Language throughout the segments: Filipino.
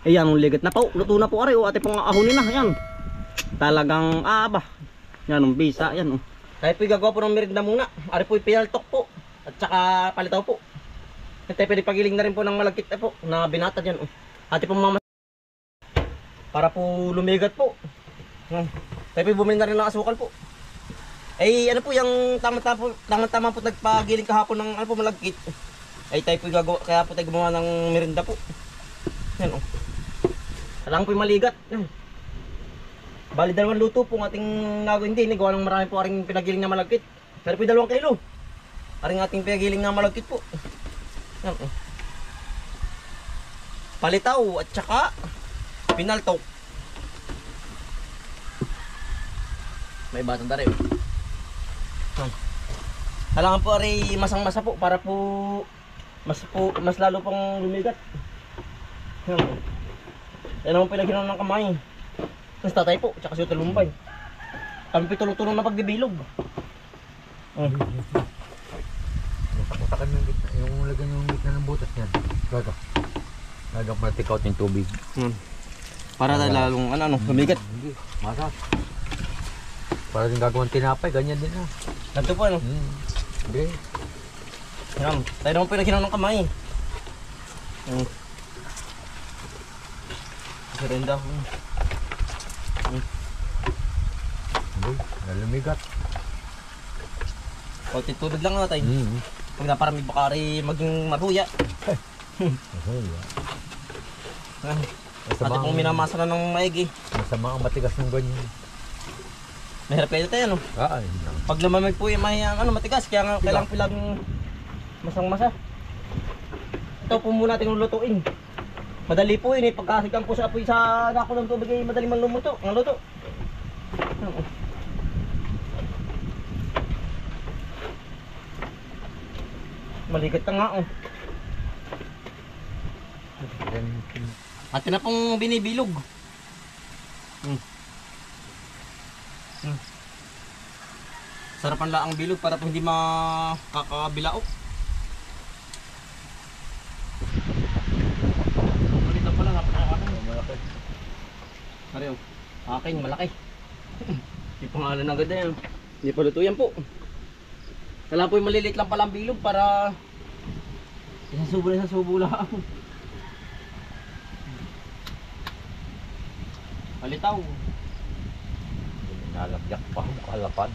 Ayan, ligat na po. Luto na po ari. Ate pong ahonin na. Ayan. Talagang ba. Yan ang bisa. Ayan. Tayo po'y gagawa po ng merienda muna. Ari po'y pinaltok po. At saka palitaw po. At tayo pwede pagiling na rin po ng malagkit na po. Na binatad yan. Ate pong mama. Para po lumigat po. Tayo po'y bumili na rin ng asukal po. Ano po yung tama po nagpagiling kahapon ng ano po malagkit. Tayo po'y gagawa. Kaya po tayo gumawa ng merienda po. Yan Kailangan po'y maligat. Bali 2 luto po ang ating nagawin din. Gawa ng marami po aring pinagiling na malagkit. Pero po'y 2 kilo. Aring ating pinagiling na malagkit po. Yan Palitaw at saka pinaltok. May batang dari. Kailangan po ari masang-masa po para po mas lalo pang lumigat. Yan naman pinaghinom ng kamay. Tapos tatay po, tsaka si Talumbay. Kami pitulong-tulong na pagbibilog. Masakutakan yung lagyan yung gitna ng butas niyan. Lagyan pala out yung tubig. Para tayo lalong lumigat. Hindi, masas. Para din gagawang tinapay, ganyan din Ganito po Hindi. Yan, tayo naman pinaghinom ng kamay. Serenda ko. Lumigat. Kunti tubig lang tayo. Pag naparami baka rin maging maruya. Ate pong minamasa na ng maigi. Masama ang matigas ng ganyan. Mahirap kayo tayo Pag lumamig po yung matigas, kaya nga kailangan pilang masang-masa. Ito po muna natin lulutuin. Madali po yun pagkasigang po sa apoy sa dako ng tubig ay madali man lumuto, ang luto. Maligat na nga Ate na pong binibilog. Sarapan lang ang bilog para po hindi makakabilaok. Mario, akin malaki. Hindi pangalan agad na yan. Hindi pa luto yan po. Kailangan po yung maliliit lang pala ang bilog para isang subo lang. Palitaw. Nalagyak pa ang kalapad.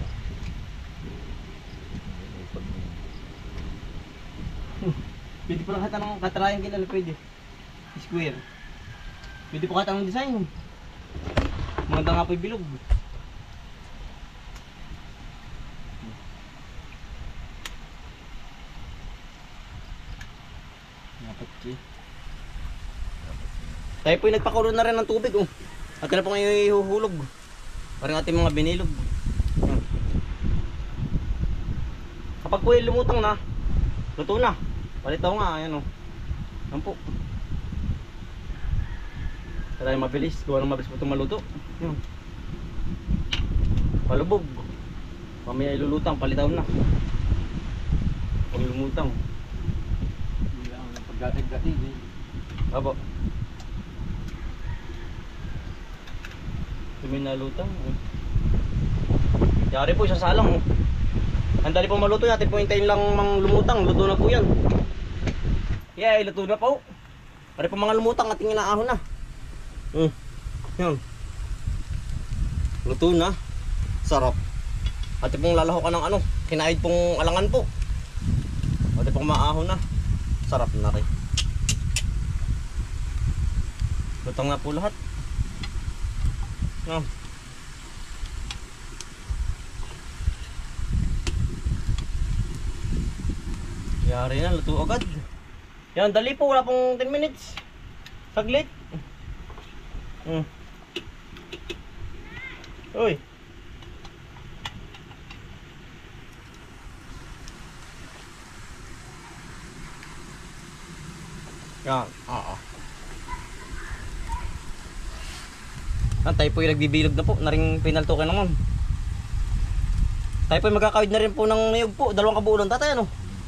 Pwede po lang kata ng katriangle pwede. Square. Pwede po kata ng design. Maganda nga po yung bilog. Tayo po yung nagpakulo na rin ng tubig At na po ngayon ihuhulog. Parang ating mga binilog. Kapag po yung lumutang na, luto na. Palitaw nga, ayan Yan po. Kaya mabilis, gawa ng mabilis po itong maluto. Palubog. Mamaya ilulutang, palitaw na. Pag lumutang. Hindi lang ang pagdating-dating Apo. May nalutang. Yari po sa salang Ang dali po maluto natin po hintayin lang mang lumutang. Luto na po yan. Luto na po. Pare po mga lumutang ating inaahon na. Yan. Luto na. Sarap. Ate pong lalaho ka ng kinaid pong alangan po. Ate pong maahon na. Sarap na rin. Lutang na po lahat. Yari na, luto agad. Yan, dali po, wala pong 10 minutes. Saglit. Uy. Yan, tayo po yung nagbibilog na po, naring pinaltokin naman. Tayo po yung magkakawid na rin po ng niyog po, 2 kabuo ng tatay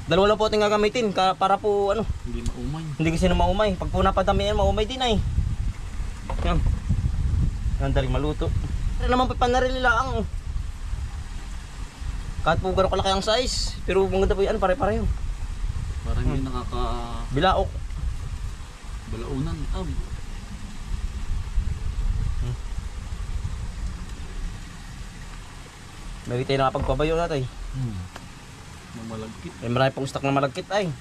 2 Dalawa lang po ating gagamitin para po ano, Hindi maumay. hindi kasi na maumay. Pag po napadamihan, maumay din ay. Yan. Yan, daling maluto. Ano naman po panarililaang. Kahit po gano'n kalaki ang size. Pero maganda po yan, pare-pareho. Parang hindi Bilaok. balaunan. May tayo nakapagpabayo natin. Mamalagkit. May marami pong stock na malagkit ay.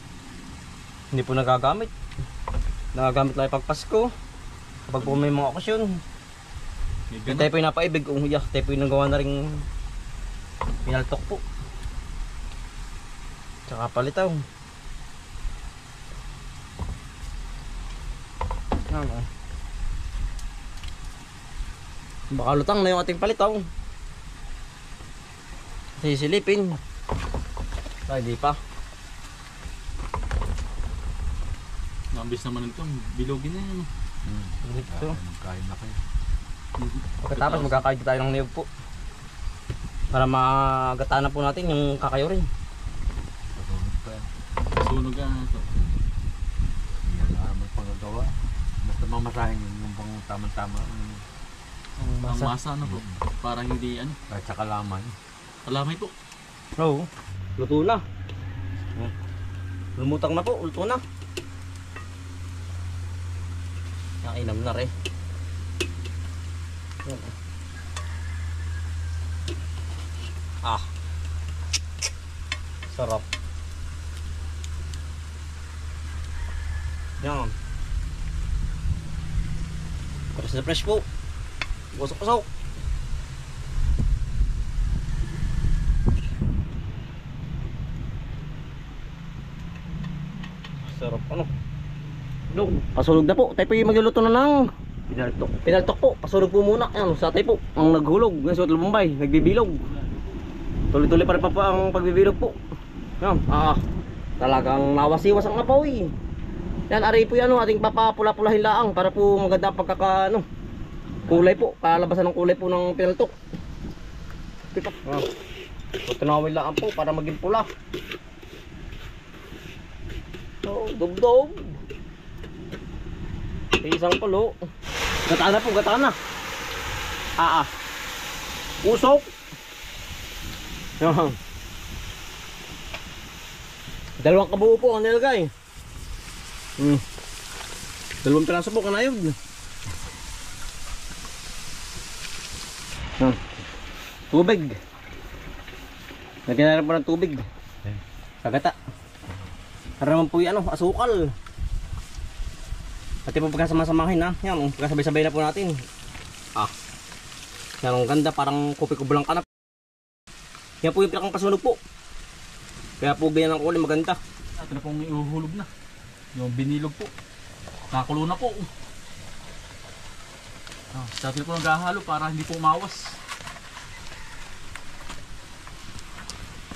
Hindi po nagagamit. Nagagamit lang pag Pasko. Kapag po may mga okasyon. May Tayo po yung napaibig. Tayo po yung nagawa na rin pinaltok po. Tsaka palitaw. Ano? Baka lutang na yung ating palitaw. Sisilipin. Ay, di pa. Nambis naman ito. Bilogin na yun. Ito. Magkain na kayo. Pagkatapos magkakain tayo ng niyog po. Para magata na po natin yung kakayo rin. Pasunog pa yan. Sunog ito. Yan lang ang pangagawa. Basta mamasahin yun yung pang tamang-tama. Ang masa na po. Parang hindi ano. Kahit sa kalaman. Alamay po. Oo. Luto na. Lumutang na po. Luto na. Nainam na rin. Ah. Sarap. Yan. Fresh na fresh po. Pusok-pusok. Sarap ano. Pasulog na po. Tayo po yung magluluto na ng pinaltok. Pinaltok po. Pasulog po muna. Ayan, sa tayo po. Ang naghulog. Ngayon sa Lumbay. Nagbibilog. Tuloy-tuloy pa rin pa ang pagbibilog po. Ayan. Talagang nawasiwas ang apoy. Yan, ari po yan. Ating papapula-pulahin laang para po maganda pagkaka kulay po. Kalabasan ng kulay po ng pinaltok. Pipak. Tunawin laang po para maging pula. So, dugdog. Isang pulo. Gataan na po, gataan na. Usok. Yan. Dalawang kabuo po ang nilagay. Dalawang piraso po kanayog. Tubig. Lagyan na rin po ng tubig. Kagata. Para naman po yung asukal. At yung pagkasama-samahin na. Yan, pagkasabay-sabay na po natin. Yan, ang ganda. Parang kopi-kubulang kanap. Yan po yung pinakang pasunog po. Kaya po ganyan ang kulay, maganda. Ito na pong ihuhulog na. Yung binilog po. Nakakulo na po. Sa atin po naghahalo para hindi po umawas.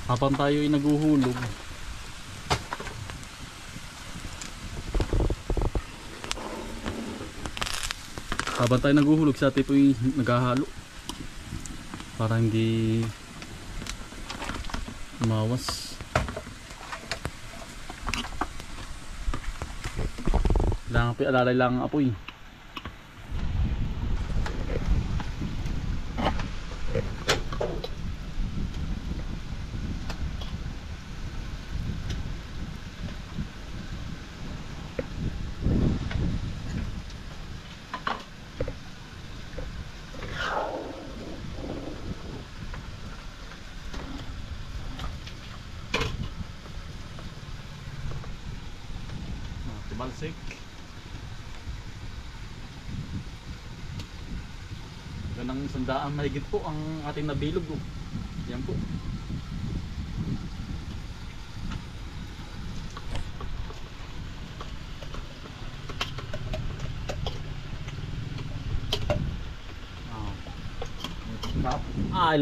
Habang tayo ay naguhulog. Habang tayo naguhulog, sa atin po ay naghahalo. Para hindi umawas. Kailangan po alalay lang ang apoy. Balsik. Ganang sandaan mahigit po ang ating nabilog. Yan po.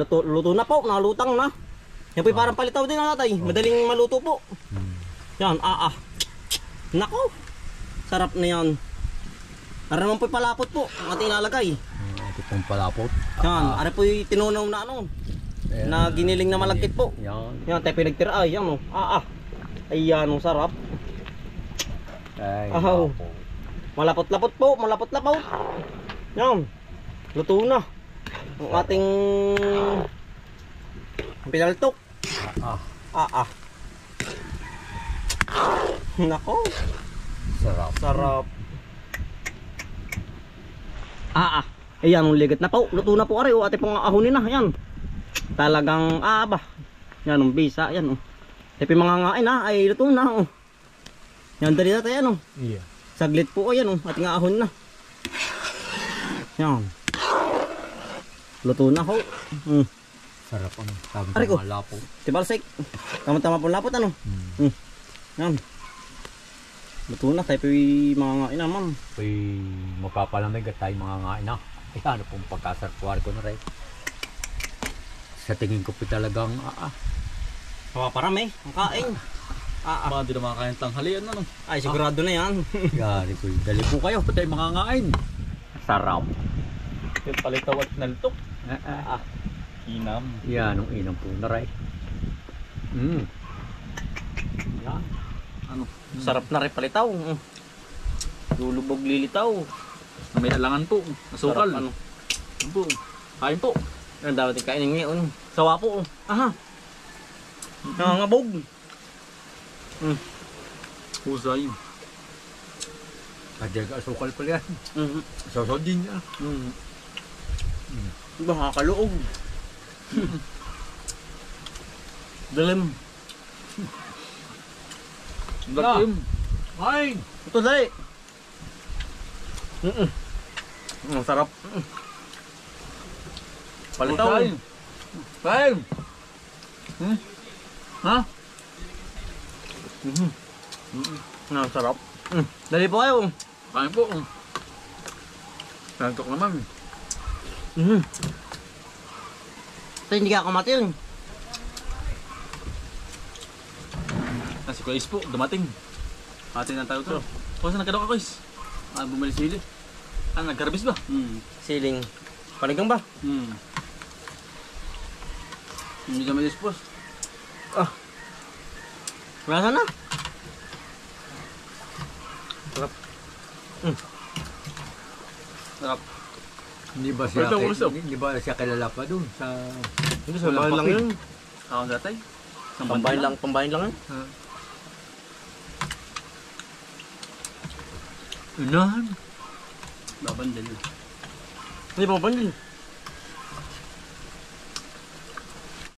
Luto na po, nalutang na. Yan po yung parang palitaw din na natay. Madaling maluto po. Yan, nako. Sarap na yan. Para naman po palapot po ang ating ilalagay. Ito pong palapot. Yan, ari po yung tinunaw na na giniling na malagkit po. Yan. Yan, tayo pinagtira. Yan o. Ayan, ang sarap. Ay, Ahaw. napo. Malapot-lapot po, malapot-lapot. Yan. Luto na. Ang ating pinaltok. Ah, Ah. Nako, sarap. sarap. Ayan, ang ligat na po. Luto na po ari, ate pong ahonin na. Yan. Talagang ba. Yan, ang bisa. Yan, oh. Tepi mga ngain ay luto na, oh. Yan, dali natin, yan, oh. Iya. Saglit po, yan, oh. Ating ahon na. Yan. Luto na, ho. Sarap ang sabi Aray ko. ng mga lapo. Tibalsik. Tama-tama po lapot, ano. Yan. Luto na, tayo po yung mga ngain naman. Uy, mapapalamig at tayo mga ngain na. Ay, ano pong pagkasarpuar ko na rin. Sa tingin ko po talagang Paparami, ang kain. Baka di na makakain tanghalian ano. Ay, sigurado na yan. Yari ko. Dali po kayo, patay mga ngain. Sarap. Yung palitawat na lutok. Inam. Yan, ang inang po na rin. Yan. Ano? Sarap na rin palitaw. Lulubog lilitaw. Na may alangan po. Asukal. Sarap, ano. Ano po? Kain po. Ang dapat yung kainin ngayon. Sawa po. Aha. Nangangabog. Husay. Kadyag asukal pala yan. Sosod din niya. Diba, nakakaluog. Dalim. Lakim. Kain! Ito dali. Ang sarap. Palitaw. Kain. Kain. Ha? Ang sarap. Dali po kayo. Kain po. Santok naman. Ito hindi ka kamati yun. Si Kuya po, dumating. Atin na tayo to. Kung saan nagkadok ako is? Bumili sili. Nagkarbis ba? Siling. Panigang ba? Hindi kami dispose. Wala na. Sarap. Sarap. Hindi ba siya, Pwede ulis, oh. hindi ba siya kilala pa dun sa... Hindi, sa bahay lang yun. Ako datay. Pambahin lang yun. Unahan. Babandal. Hindi pa mapandin.